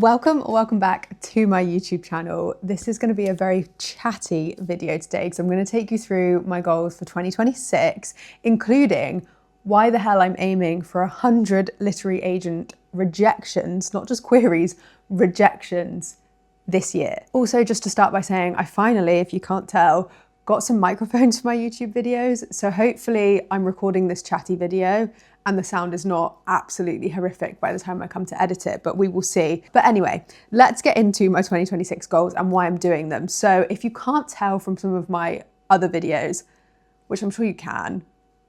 Welcome back to my YouTube channel. This is going to be a very chatty video today because I'm going to take you through my goals for 2026, including why the hell I'm aiming for 100 literary agent rejections, not just queries, rejections this year. Also, just to start by saying, I finally, if you can't tell, got some microphones for my YouTube videos. So hopefully I'm recording this chatty video and the sound is not absolutely horrific by the time I come to edit it, but we will see. But anyway, let's get into my 2026 goals and why I'm doing them. So if you can't tell from some of my other videos, which I'm sure you can,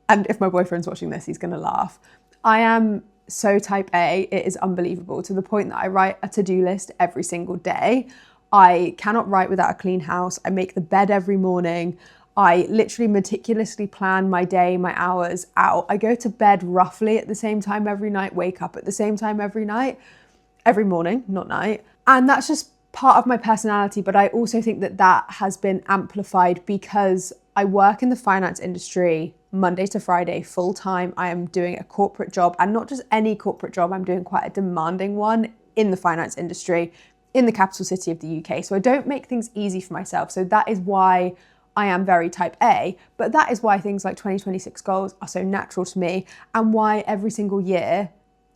and if my boyfriend's watching this, he's gonna laugh, I am so type A, it is unbelievable, to the point that I write a to-do list every single day. I cannot write without a clean house. I make the bed every morning. I literally meticulously plan my day, my hours out. I go to bed roughly at the same time every night, wake up at the same time every night, every morning, not night. And that's just part of my personality. But I also think that that has been amplified because I work in the finance industry Monday to Friday, full time. I am doing a corporate job, and not just any corporate job. I'm doing quite a demanding one in the finance industry in the capital city of the UK. So I don't make things easy for myself. So that is why I am very type A, but that is why things like 2026 goals are so natural to me, and why every single year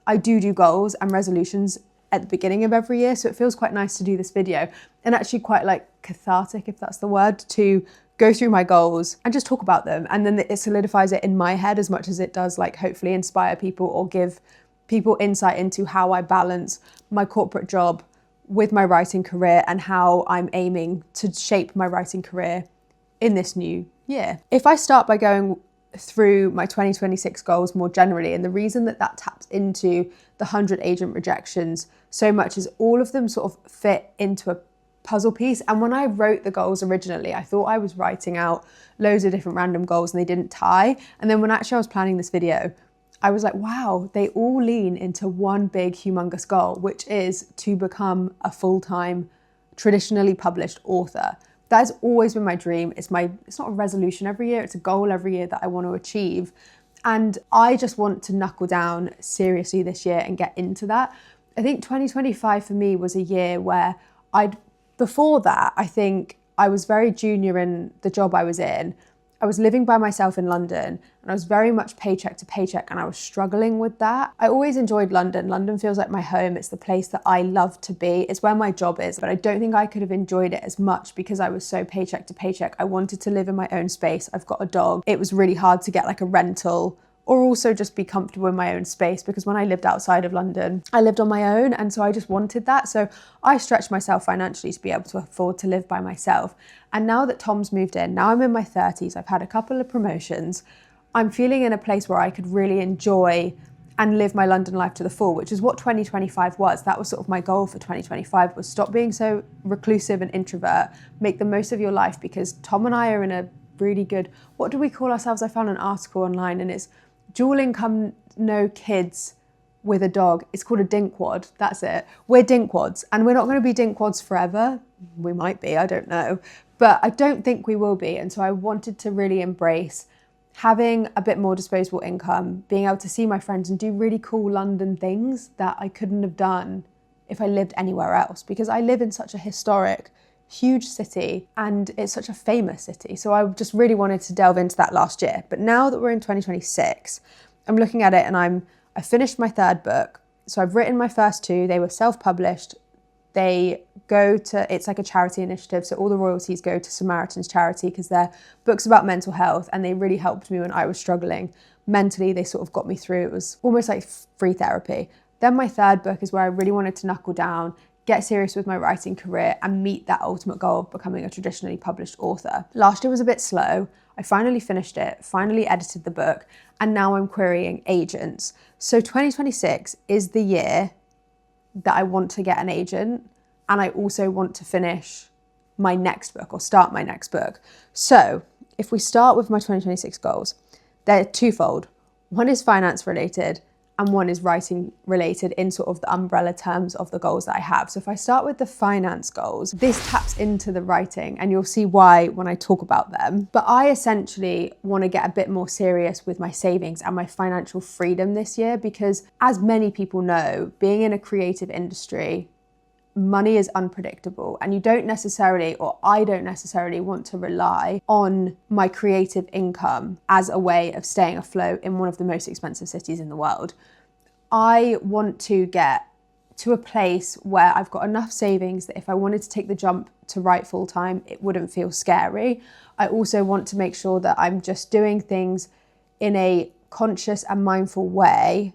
I do goals and resolutions at the beginning of every year. So it feels quite nice to do this video, and actually quite like cathartic, if that's the word, to go through my goals and just talk about them. And then it solidifies it in my head as much as it does like hopefully inspire people or give people insight into how I balance my corporate job with my writing career and how I'm aiming to shape my writing career in this new year. If I start by going through my 2026 goals more generally, and the reason that that taps into the 100 agent rejections so much is all of them sort of fit into a puzzle piece. And when I wrote the goals originally, I thought I was writing out loads of different random goals and they didn't tie. And then when actually I was planning this video, I was like, wow, they all lean into one big humongous goal, which is to become a full-time, traditionally published author. That has always been my dream. It's not a resolution every year, it's a goal every year that I want to achieve. And I just want to knuckle down seriously this year and get into that. I think 2025 for me was a year where before that, I think I was very junior in the job I was in. I was living by myself in London and I was very much paycheck to paycheck, and I was struggling with that. I always enjoyed London. London feels like my home. It's the place that I love to be. It's where my job is, but I don't think I could have enjoyed it as much because I was so paycheck to paycheck. I wanted to live in my own space. I've got a dog. It was really hard to get like a rental or also just be comfortable in my own space, because when I lived outside of London, I lived on my own, and so I just wanted that. So I stretched myself financially to be able to afford to live by myself. And now that Tom's moved in, now I'm in my 30s, I've had a couple of promotions, I'm feeling in a place where I could really enjoy and live my London life to the full, which is what 2025 was. That was sort of my goal for 2025, was stop being so reclusive and introvert, make the most of your life, because Tom and I are in a really good, what do we call ourselves? I found an article online and it's dual income, no kids with a dog. It's called a dinkwad, that's it. We're dinkwads, and we're not gonna be dinkwads forever. We might be, I don't know, but I don't think we will be. And so I wanted to really embrace having a bit more disposable income, being able to see my friends and do really cool London things that I couldn't have done if I lived anywhere else, because I live in such a historic, huge city and it's such a famous city. So I just really wanted to delve into that last year. But now that we're in 2026, I'm looking at it and I finished my third book. So I've written my first two, they were self-published. They go to, it's like a charity initiative. So all the royalties go to Samaritan's Charity because they're books about mental health, and they really helped me when I was struggling mentally. They sort of got me through. It was almost like free therapy. Then my third book is where I really wanted to knuckle down, get serious with my writing career and meet that ultimate goal of becoming a traditionally published author. Last year was a bit slow. I finally finished it, finally edited the book, and now I'm querying agents. So 2026 is the year that I want to get an agent, and I also want to finish my next book or start my next book. So if we start with my 2026 goals, they're twofold. One is finance related and one is writing related in sort of the umbrella terms of the goals that I have. So if I start with the finance goals, this taps into the writing and you'll see why when I talk about them. But I essentially want to get a bit more serious with my savings and my financial freedom this year, because as many people know, being in a creative industry money is unpredictable, and you don't necessarily, or I don't necessarily want to rely on my creative income as a way of staying afloat in one of the most expensive cities in the world. I want to get to a place where I've got enough savings that if I wanted to take the jump to write full time, it wouldn't feel scary. I also want to make sure that I'm just doing things in a conscious and mindful way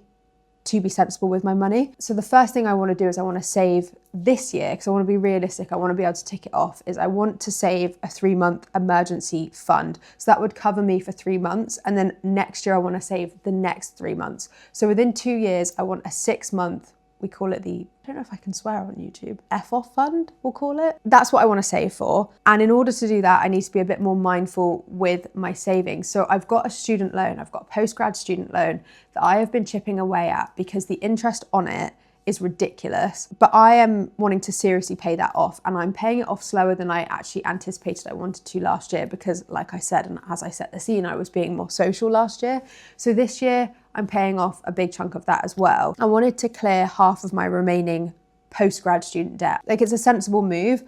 to be sensible with my money. So the first thing I want to do is I want to save this year, because I want to be realistic, I want to be able to tick it off, is I want to save a 3-month emergency fund. So that would cover me for 3 months, and then next year I want to save the next 3 months. So within 2 years, I want a 6-month, we call it the, I don't know if I can swear on YouTube, F-off fund, we'll call it. That's what I want to save for. And in order to do that, I need to be a bit more mindful with my savings. So I've got a student loan, I've got a post-grad student loan that I have been chipping away at because the interest on it is ridiculous. But I am wanting to seriously pay that off, and I'm paying it off slower than I actually anticipated I wanted to last year because, like I said, and as I set the scene, I was being more social last year. So this year, I'm paying off a big chunk of that as well. I wanted to clear half of my remaining post-grad student debt. Like, it's a sensible move,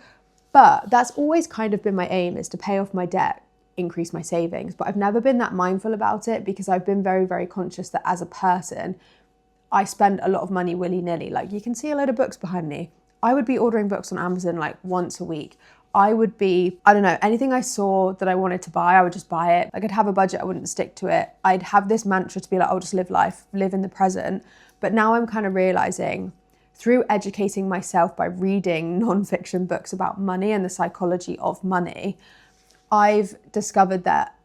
but that's always kind of been my aim, is to pay off my debt, increase my savings. But I've never been that mindful about it because I've been very, very conscious that as a person, I spend a lot of money willy-nilly. Like, you can see a load of books behind me. I would be ordering books on Amazon like once a week. I would be, I don't know, anything I saw that I wanted to buy, I would just buy it. Like, I'd have a budget, I wouldn't stick to it. I'd have this mantra to be like, I'll just live life, live in the present. But now I'm kind of realizing, through educating myself by reading non-fiction books about money and the psychology of money, I've discovered that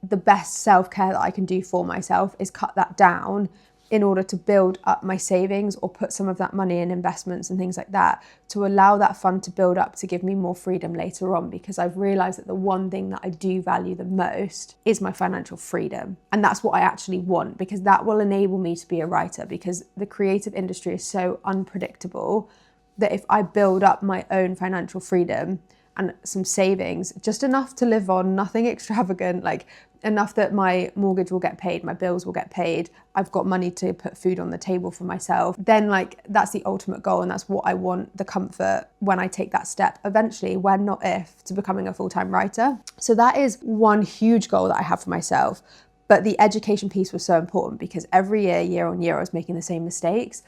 the best self-care that I can do for myself is cut that down in order to build up my savings, or put some of that money in investments and things like that, to allow that fund to build up to give me more freedom later on. Because I've realized that the one thing that I do value the most is my financial freedom. And that's what I actually want, because that will enable me to be a writer, because the creative industry is so unpredictable that if I build up my own financial freedom and some savings, just enough to live on, nothing extravagant, like enough that my mortgage will get paid, my bills will get paid, I've got money to put food on the table for myself, then like that's the ultimate goal, and that's what I want, the comfort when I take that step eventually, when not if, to becoming a full-time writer. So that is one huge goal that I have for myself. But the education piece was so important because every year, year on year, I was making the same mistakes.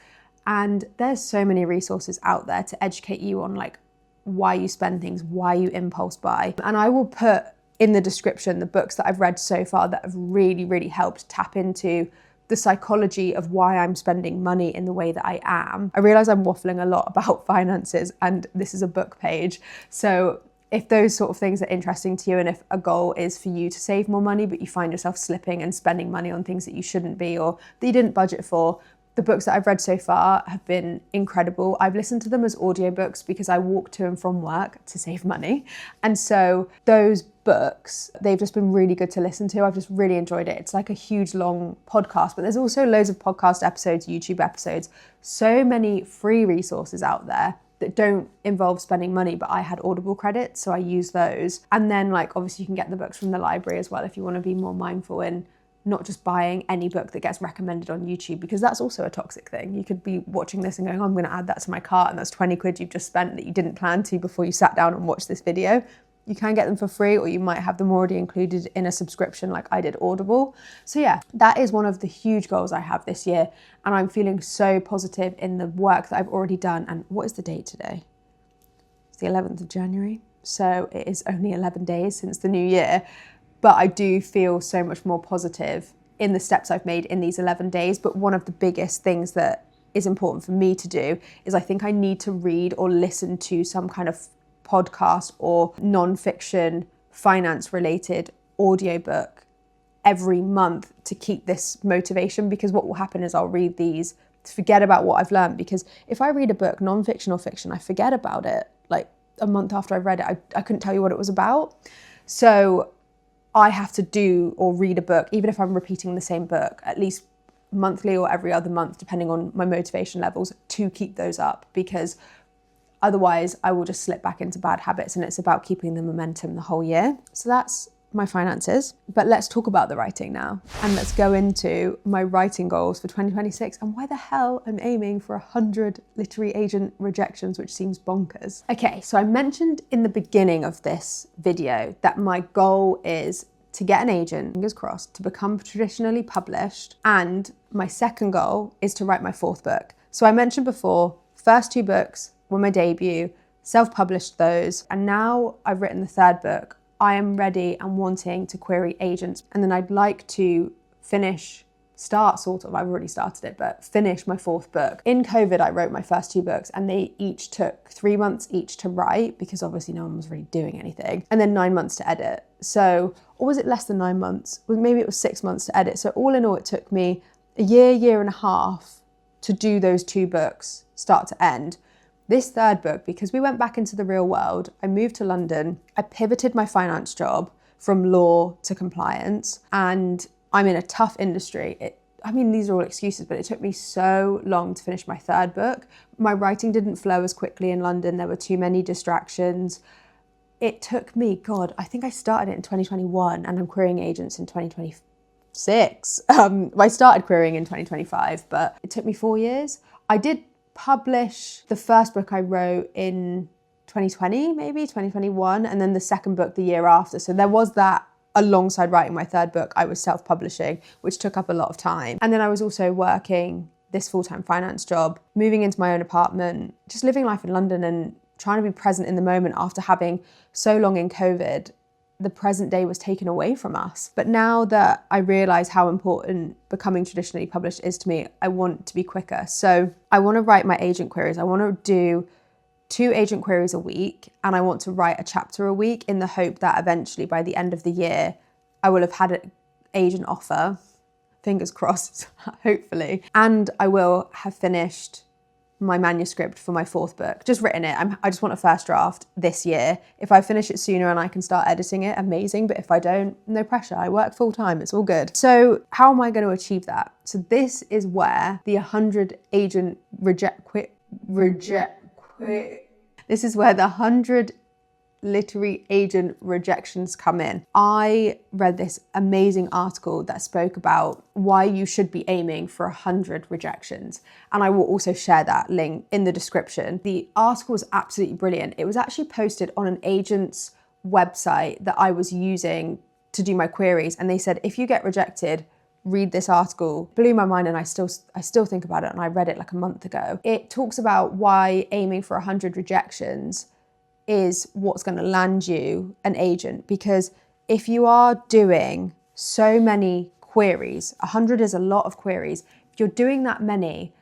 And there's so many resources out there to educate you on like why you spend things, why you impulse buy. And I will put in the description the books that I've read so far that have really, really helped tap into the psychology of why I'm spending money in the way that I am. I realize I'm waffling a lot about finances, and this is a book page. So if those sort of things are interesting to you, and if a goal is for you to save more money, but you find yourself slipping and spending money on things that you shouldn't be, or that you didn't budget for, the books that I've read so far have been incredible. I've listened to them as audiobooks because I walk to and from work to save money. And so those books, they've just been really good to listen to. I've just really enjoyed it. It's like a huge long podcast, but there's also loads of podcast episodes, YouTube episodes, so many free resources out there that don't involve spending money, but I had Audible credits, so I use those. And then like, obviously you can get the books from the library as well if you want to be more mindful in not just buying any book that gets recommended on YouTube, because that's also a toxic thing. You could be watching this and going, oh, I'm going to add that to my cart, and that's 20 quid you've just spent that you didn't plan to before you sat down and watched this video. You can get them for free, or you might have them already included in a subscription like I did Audible. So yeah, that is one of the huge goals I have this year, and I'm feeling so positive in the work that I've already done. And what is the date today? It's the 11th of January. So it is only 11 days since the new year. But I do feel so much more positive in the steps I've made in these 11 days. But one of the biggest things that is important for me to do is I think I need to read or listen to some kind of podcast or non-fiction finance related audiobook every month to keep this motivation. Because what will happen is I'll read these, forget about what I've learned. Because if I read a book, non-fiction or fiction, I forget about it. Like a month after I've read it, I couldn't tell you what it was about. So I have to do or read a book, even if I'm repeating the same book, at least monthly or every other month, depending on my motivation levels, to keep those up, because otherwise I will just slip back into bad habits, and it's about keeping the momentum the whole year. So that's my finances, but let's talk about the writing now. And let's go into my writing goals for 2026 and why the hell I'm aiming for 100 literary agent rejections, which seems bonkers. Okay, so I mentioned in the beginning of this video that my goal is to get an agent, fingers crossed, to become traditionally published. And my second goal is to write my fourth book. So I mentioned before, first two books were my debut, self-published those, and now I've written the third book. I am ready and wanting to query agents. And then I'd like to finish I've already started it, but finish my fourth book. In COVID, I wrote my first two books and they each took 3 months each to write because obviously no one was really doing anything, and then 9 months to edit. So, or was it less than 9 months? Maybe it was 6 months to edit. So all in all, it took me a year and a half to do those two books, start to end. This third book, because we went back into the real world, I moved to London, I pivoted my finance job from law to compliance, and I'm in a tough industry. These are all excuses, but it took me so long to finish my third book. My writing didn't flow as quickly in London. There were too many distractions. It took me, I think I started it in 2021 and I'm querying agents in 2026. I started querying in 2025, but it took me 4 years. I did publish the first book I wrote in 2020, maybe 2021, and then the second book the year after. So there was that alongside writing my third book, I was self-publishing, which took up a lot of time. And then I was also working this full-time finance job, moving into my own apartment, just living life in London and trying to be present in the moment after having so long in COVID. The present day was taken away from us. But now that I realise how important becoming traditionally published is to me, I want to be quicker. So I want to write my agent queries. I want to do 2 agent queries a week, and I want to write a chapter a week in the hope that eventually by the end of the year, I will have had an agent offer, fingers crossed, hopefully, and I will have finished my manuscript for my fourth book, just written it. I just want a first draft this year. If I finish it sooner and I can start editing it, amazing. But if I don't, no pressure. I work full time. It's all good. So how am I going to achieve that? So this is where the 100 agent This is where the 100 literary agent rejections come in. I read this amazing article that spoke about why you should be aiming for 100 rejections. And I will also share that link in the description. The article was absolutely brilliant. It was actually posted on an agent's website that I was using to do my queries. And they said, if you get rejected, read this article. Blew my mind, and I still think about it, and I read it like a month ago. It talks about why aiming for 100 rejections is what's going to land you an agent, because if you are doing so many queries, 100 is a lot of queries, if you're doing that many,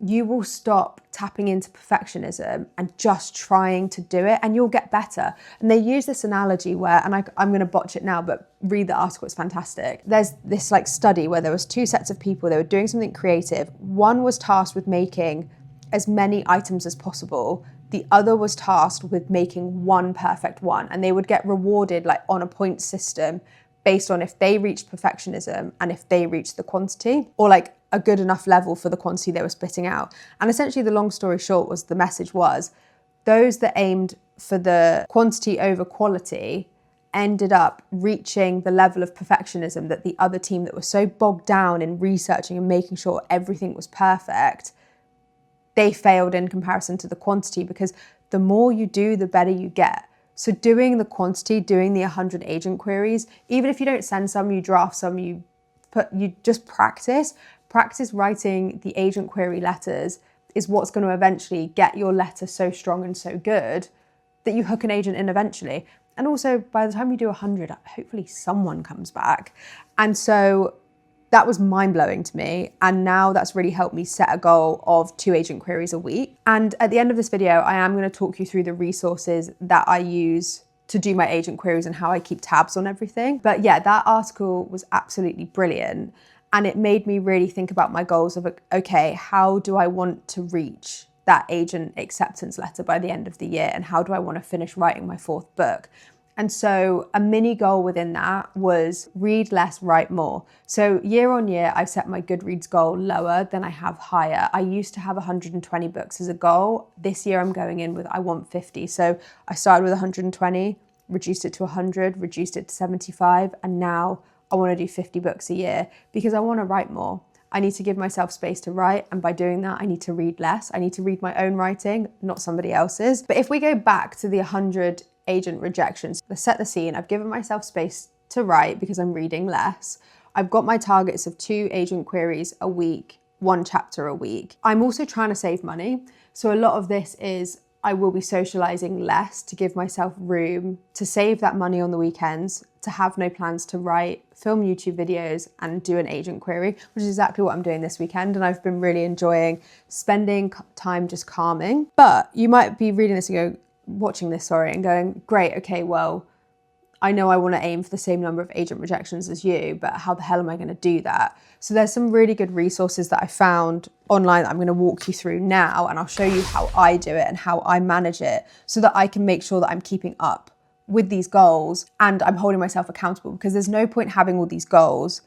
you will stop tapping into perfectionism and just trying to do it, and you'll get better. And they use this analogy where, and I'm going to botch it now, but read the article, it's fantastic. There's this study where there was 2 sets of people, they were doing something creative. One was tasked with making as many items as possible. The other was tasked with making one perfect one, and they would get rewarded on a point system based on if they reached perfectionism and if they reached the quantity, or a good enough level for the quantity they were spitting out. And essentially the long story short was, the message was, those that aimed for the quantity over quality ended up reaching the level of perfectionism that the other team that was so bogged down in researching and making sure everything was perfect, they failed in comparison to the quantity, because the more you do, the better you get. So doing the quantity, doing the 100 agent queries, even if you don't send some, you draft some, you just practice writing the agent query letters is what's going to eventually get your letter so strong and so good that you hook an agent in eventually. And also, by the time you do 100, hopefully someone comes back. And so that was mind-blowing to me. And now that's really helped me set a goal of 2 agent queries a week. And at the end of this video, I am going to talk you through the resources that I use to do my agent queries and how I keep tabs on everything. But yeah, that article was absolutely brilliant. And it made me really think about my goals of, okay, how do I want to reach that agent acceptance letter by the end of the year? And how do I want to finish writing my 4th book? And so a mini goal within that was read less, write more. So year on year, I've set my Goodreads goal lower than I have higher. I used to have 120 books as a goal. This year I'm going in with, I want 50. So I started with 120. reduced it to 100, reduced it to 75, and now I want to do 50 books a year because I want to write more. I need to give myself space to write, and by doing that, I need to read less. I need to read my own writing, not somebody else's. But if we go back to the 100 agent rejections, to set the scene, I've given myself space to write because I'm reading less. I've got my targets of 2 agent queries a week, 1 chapter a week. I'm also trying to save money. So a lot of this is I will be socializing less to give myself room to save that money on the weekends, to have no plans to write, film YouTube videos and do an agent query, which is exactly what I'm doing this weekend. And I've been really enjoying spending time just calming. But you might be reading this and watching this, and going, great, okay, well, I know I want to aim for the same number of agent rejections as you, but how the hell am I going to do that? So there's some really good resources that I found online that I'm going to walk you through now, and I'll show you how I do it and how I manage it so that I can make sure that I'm keeping up with these goals and I'm holding myself accountable, because there's no point having all these goals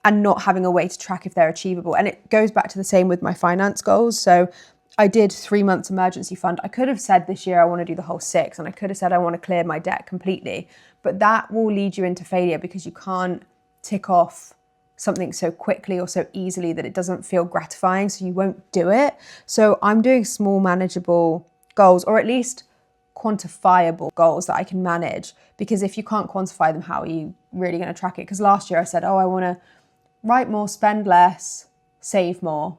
and not having a way to track if they're achievable. And it goes back to the same with my finance goals. So I did 3 months emergency fund. I could have said this year I want to do the whole 6, and I could have said I want to clear my debt completely, but that will lead you into failure because you can't tick off something so quickly or so easily that it doesn't feel gratifying, so you won't do it. So I'm doing small manageable goals, or at least quantifiable goals that I can manage, because if you can't quantify them, how are you really going to track it? Because last year I said, I want to write more, spend less, save more.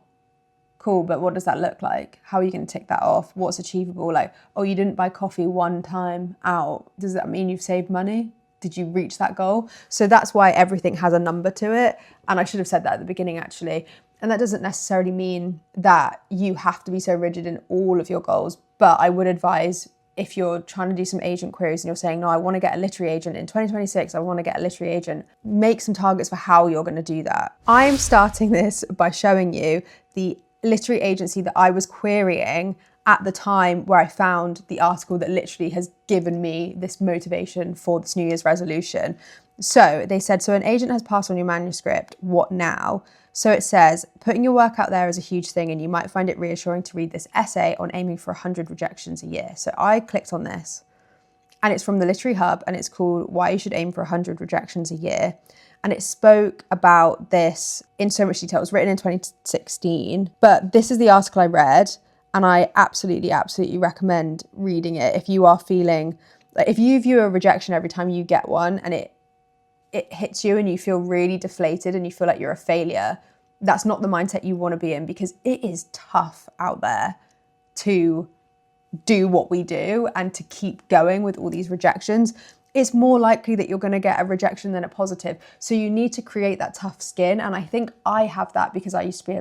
Cool, but what does that look like? How are you going to tick that off? What's achievable? Like, you didn't buy coffee 1 time out. Does that mean you've saved money? Did you reach that goal? So that's why everything has a number to it. And I should have said that at the beginning, actually. And that doesn't necessarily mean that you have to be so rigid in all of your goals. But I would advise, if you're trying to do some agent queries and you're saying, no, I want to get a literary agent in 2026, I want to get a literary agent, make some targets for how you're going to do that. I'm starting this by showing you the literary agency that I was querying at the time where I found the article that literally has given me this motivation for this New Year's resolution. So they said, so an agent has passed on your manuscript, what now? So it says, putting your work out there is a huge thing, and you might find it reassuring to read this essay on aiming for 100 rejections a year. So I clicked on this, and it's from the Literary Hub, and it's called Why You Should Aim for 100 Rejections a Year. And it spoke about this in so much detail. It was written in 2016, but this is the article I read, and I absolutely recommend reading it if you are feeling, like, if you view a rejection every time you get one and it hits you and you feel really deflated and you feel like you're a failure, that's not the mindset you want to be in, because it is tough out there to do what we do and to keep going with all these rejections. It's more likely that you're going to get a rejection than a positive. So you need to create that tough skin. And I think I have that because I used to be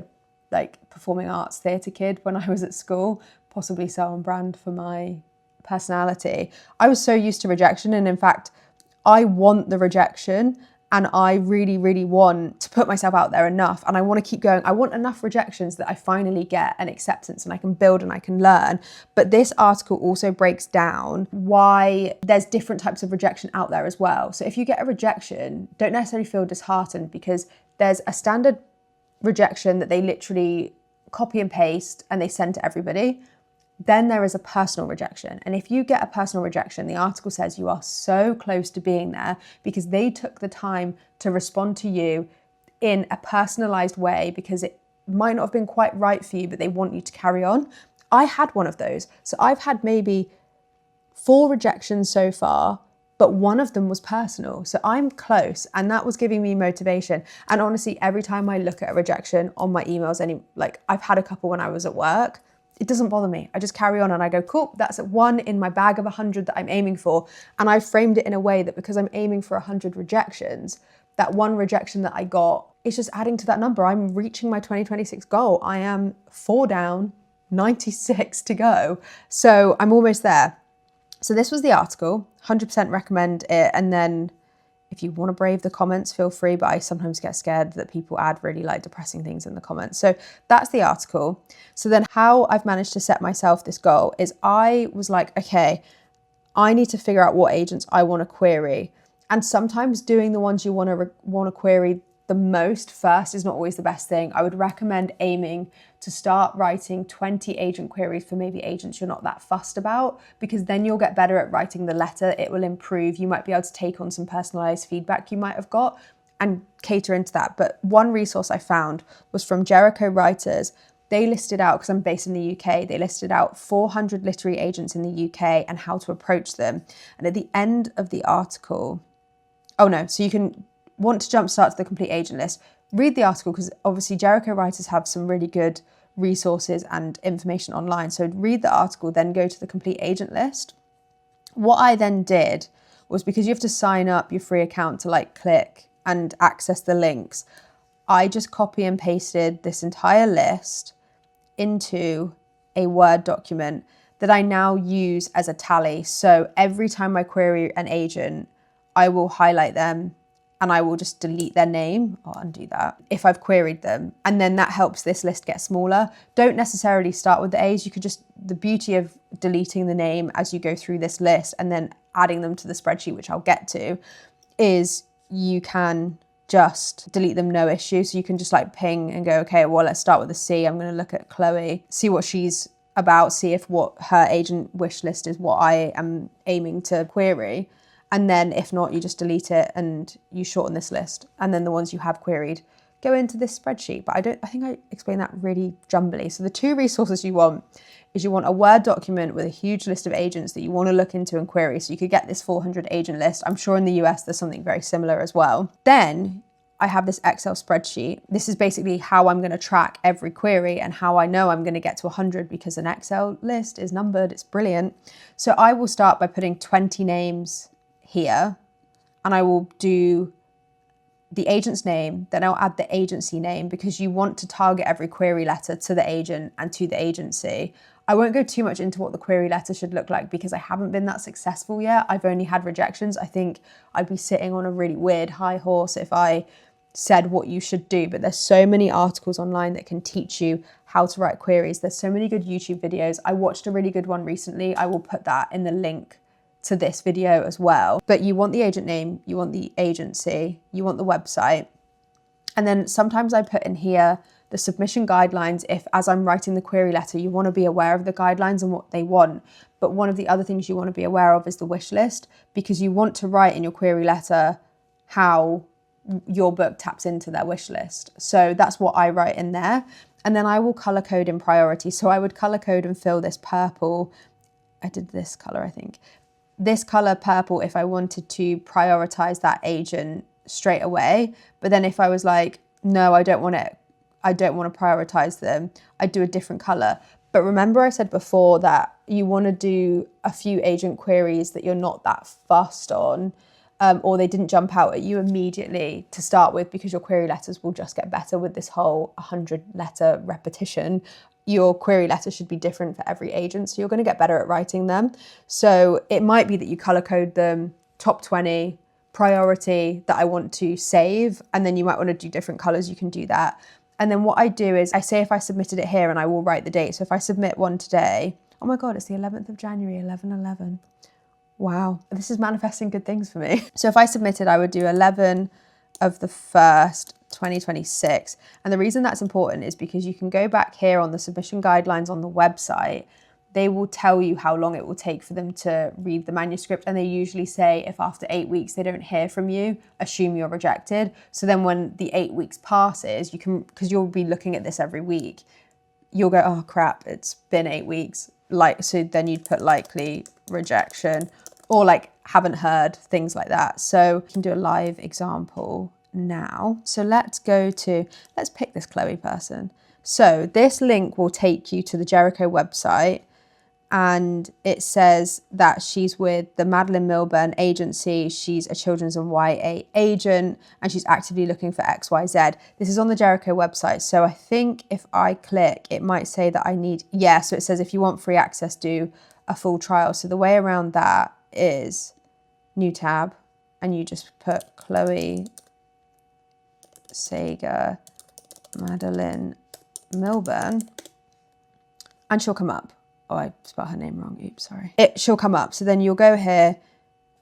a performing arts theatre kid when I was at school, possibly so on brand for my personality. I was so used to rejection. And in fact, I want the rejection, and I really, really want to put myself out there enough, and I want to keep going. I want enough rejections that I finally get an acceptance and I can build and I can learn. But this article also breaks down why there's different types of rejection out there as well. So if you get a rejection, don't necessarily feel disheartened, because there's a standard rejection that they literally copy and paste and they send to everybody. Then there is a personal rejection. And if you get a personal rejection, the article says you are so close to being there because they took the time to respond to you in a personalized way, because it might not have been quite right for you, but they want you to carry on. I had one of those. So I've had maybe 4 rejections so far, but one of them was personal. So I'm close, and that was giving me motivation. And honestly, every time I look at a rejection on my emails, I've had a couple when I was at work, it doesn't bother me. I just carry on and I go, cool, that's 1 in my bag of 100 that I'm aiming for. And I framed it in a way that because I'm aiming for 100 rejections, that 1 rejection that I got is just adding to that number. I'm reaching my 2026 goal. I am 4 down, 96 to go. So I'm almost there. So this was the article, 100% recommend it. And then if you want to brave the comments, feel free, but I sometimes get scared that people add really depressing things in the comments. So that's the article. So then how I've managed to set myself this goal is I was like, okay, I need to figure out what agents I want to query. And sometimes doing the ones you want to query, the most first is not always the best thing. I would recommend aiming to start writing 20 agent queries for maybe agents you're not that fussed about, because then you'll get better at writing the letter. It will improve. You might be able to take on some personalized feedback you might have got and cater into that. But one resource I found was from Jericho Writers. They listed out, because I'm based in the UK, they listed out 400 literary agents in the UK and how to approach them. And at the end of the article, so you can want to jumpstart to the complete agent list, read the article, because obviously Jericho Writers have some really good resources and information online. So read the article, then go to the complete agent list. What I then did was, because you have to sign up your free account to like click and access the links, I just copy and pasted this entire list into a Word document that I now use as a tally. So every time I query an agent, I will highlight them and I will just delete their name. I'll undo that if I've queried them. And then that helps this list get smaller. Don't necessarily start with the A's. You could just, the beauty of deleting the name as you go through this list and then adding them to the spreadsheet, which I'll get to, is you can just delete them, no issue. So you can just like ping and go, okay, well, let's start with the C. I'm going to look at Chloe, see what she's about, see if what her agent wish list is what I am aiming to query. And then if not, you just delete it and you shorten this list. And then the ones you have queried go into this spreadsheet. But I think I explained that really jumbly. So the two resources you want is you want a Word document with a huge list of agents that you want to look into and query. So you could get this 400 agent list. I'm sure in the US there's something very similar as well. Then I have this Excel spreadsheet. This is basically how I'm going to track every query and how I know I'm going to get to 100, because an Excel list is numbered. It's brilliant. So I will start by putting 20 names here, and I will do the agent's name, then I'll add the agency name, because you want to target every query letter to the agent and to the agency. I won't go too much into what the query letter should look like because I haven't been that successful yet. I've only had rejections. I think I'd be sitting on a really weird high horse if I said what you should do, but there's so many articles online that can teach you how to write queries. There's so many good YouTube videos. I watched a really good one recently. I will put that in the link to this video as well. But you want the agent name, you want the agency, you want the website. And then sometimes I put in here the submission guidelines if, as I'm writing the query letter, you want to be aware of the guidelines and what they want. But one of the other things you want to be aware of is the wish list, because you want to write in your query letter how your book taps into their wish list. So that's what I write in there. And then I will color code in priority. So I would color code and fill this purple. I did this color, I think. This color purple if I wanted to prioritize that agent straight away. But then if I was like, no, I don't want to prioritize them, I'd do a different color. But remember I said before that you want to do a few agent queries that you're not that fussed on, or they didn't jump out at you immediately to start with, because your query letters will just get better with this whole 100 letter repetition. Your query letter should be different for every agent, so you're going to get better at writing them. So it might be that you color code them top 20, priority that I want to save, and then you might want to do different colors. You can do that. And then what I do is I say if I submitted it here, and I will write the date. So if I submit one today, oh my God, it's the 11th of January, 11/11. Wow, this is manifesting good things for me. So if I submitted, I would do 11 of the 1st, 2026. And the reason that's important is because you can go back here on the submission guidelines on the website. They will tell you how long it will take for them to read the manuscript. And they usually say if after 8 weeks they don't hear from you, assume you're rejected. So then when the 8 weeks passes, you can, because you'll be looking at this every week, you'll go, oh crap, it's been 8 weeks. So then you'd put likely rejection, or like haven't heard, things like that. So you can do a live example now. So let's pick this Chloe person. So this link will take you to the Jericho website, and it says that she's with the Madeline Milburn agency. She's a children's and YA agent, and she's actively looking for XYZ. This is on the Jericho website. So I think if I click, it might say that I need, so it says if you want free access, do a full trial. So the way around that is new tab, and you just put Chloe Sager, Madeline Milburn, and she'll come up. Oh, I spelled her name wrong. Oops, sorry. She'll come up. So then you'll go here,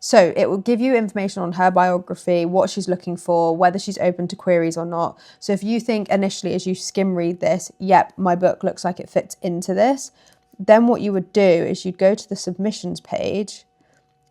So it will give you information on her biography, what she's looking for, whether she's open to queries or not. So if you think initially as you skim read this, yep, my book looks like it fits into this, then what you would do is you'd go to the submissions page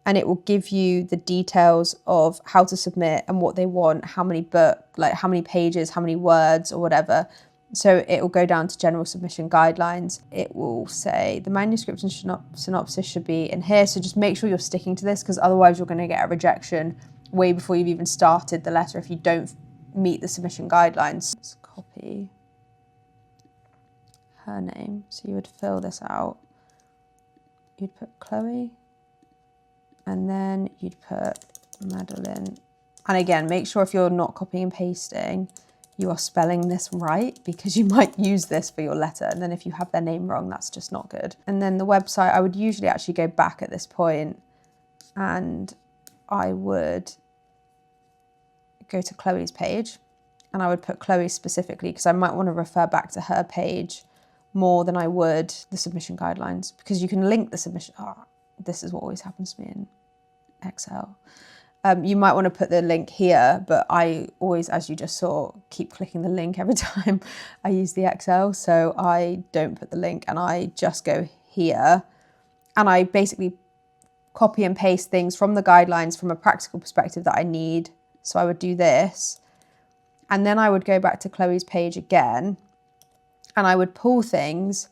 and it will give you the details of how to submit and what they want, how many how many pages, how many words or whatever. So it will go down to general submission guidelines. It will say the manuscript and synopsis should be in here. So just make sure you're sticking to this, because otherwise you're going to get a rejection way before you've even started the letter if you don't meet the submission guidelines. Let's copy her name. So you would fill this out. You'd put Chloe and then you'd put Madeline. And again, make sure if you're not copying and pasting, you are spelling this right, because you might use this for your letter. And then if you have their name wrong, that's just not good. And then the website, I would usually actually go back at this point and I would go to Chloe's page and I would put Chloe specifically, because I might want to refer back to her page more than I would the submission guidelines, because you can link the submission. Oh, this is what always happens to me in Excel. You might want to put the link here, but I always, as you just saw, keep clicking the link every time I use the Excel. So I don't put the link and I just go here and I basically copy and paste things from the guidelines from a practical perspective that I need. So I would do this. And then I would go back to Chloe's page again and I would pull things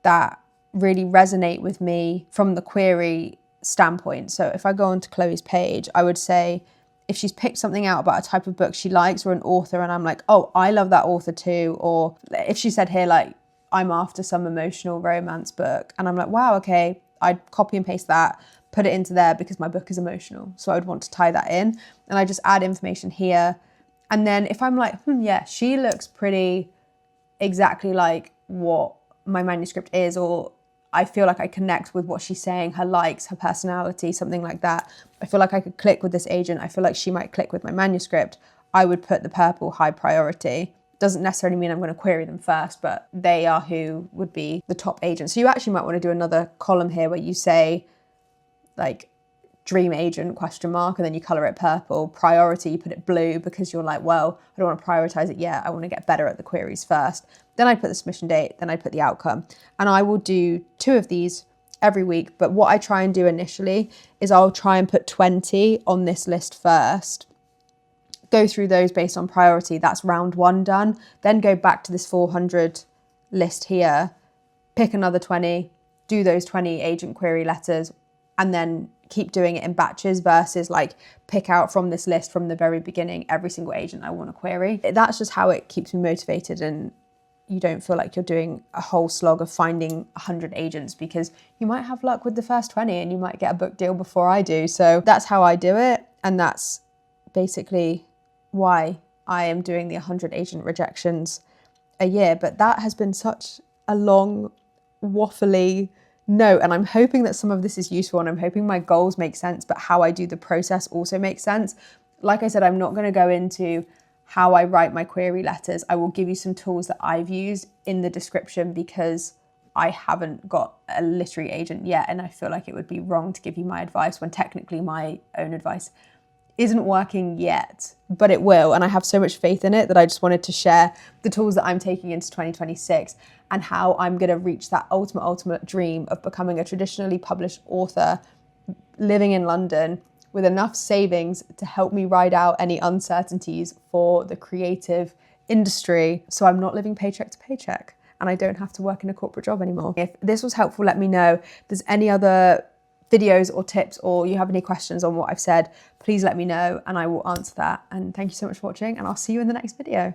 that really resonate with me from the query standpoint. So if I go onto Chloe's page, I would say if she's picked something out about a type of book she likes or an author and I'm like, oh, I love that author too. Or if she said here, like, I'm after some emotional romance book and I'm like, wow, okay, I'd copy and paste that, put it into there because my book is emotional. So I would want to tie that in and I just add information here. And then if I'm like, yeah, she looks pretty exactly like what my manuscript is, or I feel like I connect with what she's saying, her likes, her personality, something like that. I feel like I could click with this agent. I feel like she might click with my manuscript. I would put the purple high priority. Doesn't necessarily mean I'm going to query them first, but they are who would be the top agents. So you actually might want to do another column here where you say like dream agent ? And then you color it purple. Priority, you put it blue because you're like, well, I don't want to prioritize it yet. I want to get better at the queries first. Then I put the submission date, then I put the outcome. And I will do 2 of these every week. But what I try and do initially is I'll try and put 20 on this list first. Go through those based on priority. That's round 1 done. Then go back to this 400 list here, pick another 20, do those 20 agent query letters, and then keep doing it in batches versus like pick out from this list from the very beginning every single agent I want to query. That's just how it keeps me motivated and you don't feel like you're doing a whole slog of finding 100 agents, because you might have luck with the first 20 and you might get a book deal before I do. So that's how I do it. And that's basically why I am doing the 100 agent rejections a year. But that has been such a long, waffly note. And I'm hoping that some of this is useful and I'm hoping my goals make sense, but how I do the process also makes sense. Like I said, I'm not going to go into how I write my query letters. I will give you some tools that I've used in the description because I haven't got a literary agent yet. And I feel like it would be wrong to give you my advice when technically my own advice isn't working yet, but it will. And I have so much faith in it that I just wanted to share the tools that I'm taking into 2026 and how I'm going to reach that ultimate dream of becoming a traditionally published author, living in London with enough savings to help me ride out any uncertainties for the creative industry. So I'm not living paycheck to paycheck and I don't have to work in a corporate job anymore. If this was helpful, let me know. If there's any other videos or tips or you have any questions on what I've said, please let me know and I will answer that. And thank you so much for watching and I'll see you in the next video.